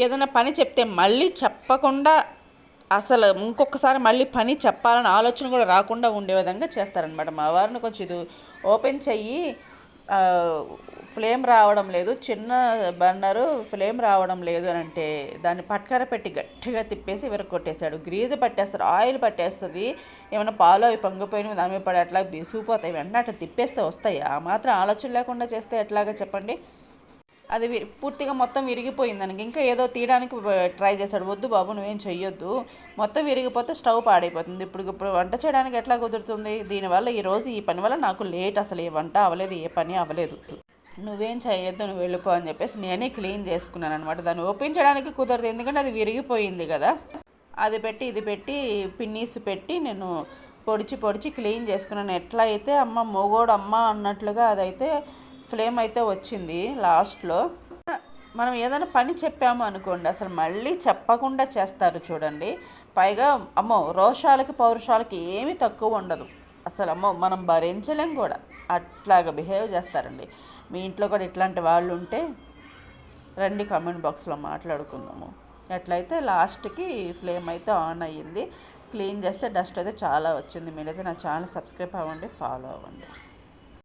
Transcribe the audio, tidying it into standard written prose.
ఏదైనా పని చెప్తే మళ్ళీ చెప్పకుండా అసలు ఇంకొకసారి మళ్ళీ పని చెప్పాలని ఆలోచన కూడా రాకుండా ఉండే విధంగా చేస్తారనమాట. మా వారిని కొంచెం ఇది ఓపెన్ చెయ్యి, ఫ్లేమ్ రావడం లేదు, చిన్న బర్నరు ఫ్లేమ్ రావడం లేదు అని అంటే దాన్ని పట్కర పెట్టి గట్టిగా తిప్పేసి విరగొట్టేశాడు. గ్రీజు పట్టేస్తారు, ఆయిల్ పట్టేస్తుంది, ఏమైనా పాలు అవి పొంగిపోయినవి దాని మీద పడి అట్లా బిసుకుపోతాయి. వెంటనే అట్లా తిప్పేస్తే వస్తాయి. ఆ మాత్రం ఆలోచన లేకుండా చేస్తే ఎట్లాగా చెప్పండి. అది పూర్తిగా మొత్తం విరిగిపోయింది దానికి. ఇంకా ఏదో తీయడానికి ట్రై చేశాడు. వద్దు బాబు నువ్వేం చెయ్యొద్దు, మొత్తం విరిగిపోతే స్టవ్ పాడైపోతుంది. ఇప్పుడు వంట చేయడానికి ఎట్లా కుదురుతుంది? దీనివల్ల ఈరోజు ఈ పని వల్ల నాకు లేట్, అసలు ఏ వంట అవ్వలేదు, ఏ పని అవ్వలేదు. నువ్వేం చేయొద్దు, నువ్వు వెళ్ళిపో అని చెప్పేసి నేనే క్లీన్ చేసుకున్నాను అనమాట. దాన్ని ఓపెన్ చేయడానికి కుదరదు, ఎందుకంటే అది విరిగిపోయింది కదా. అది పెట్టి ఇది పెట్టి పిన్నీస్ పెట్టి నేను పొడిచి పొడిచి క్లీన్ చేసుకున్నాను. ఎట్లా అయితే అమ్మ మొగోడు అమ్మ అన్నట్లుగా అదైతే ఫ్లేమ్ అయితే వచ్చింది లాస్ట్లో. మనం ఏదైనా పని చెప్పాము అనుకోండి, అసలు మళ్ళీ చెప్పకుండా చేస్తారు చూడండి. పైగా అమ్మో రోషాలకి పౌరుషాలకి ఏమీ తక్కువ ఉండదు అసలు. అమ్మో మనం భరించలేం కూడా, అట్లాగా బిహేవ్ చేస్తారండి. మీ ఇంట్లో కూడా ఇట్లాంటి వాళ్ళు ఉంటే రండి కామెంట్ బాక్స్లో మాట్లాడుకుందాము. ఎట్లయితే లాస్ట్కి ఫ్లేమ్ అయితే ఆన్ అయ్యింది. క్లీన్ చేస్తే డస్ట్ అయితే చాలా వచ్చింది. మీరైతే నా ఛానల్ సబ్స్క్రైబ్ అవ్వండి, ఫాలో అవ్వండి.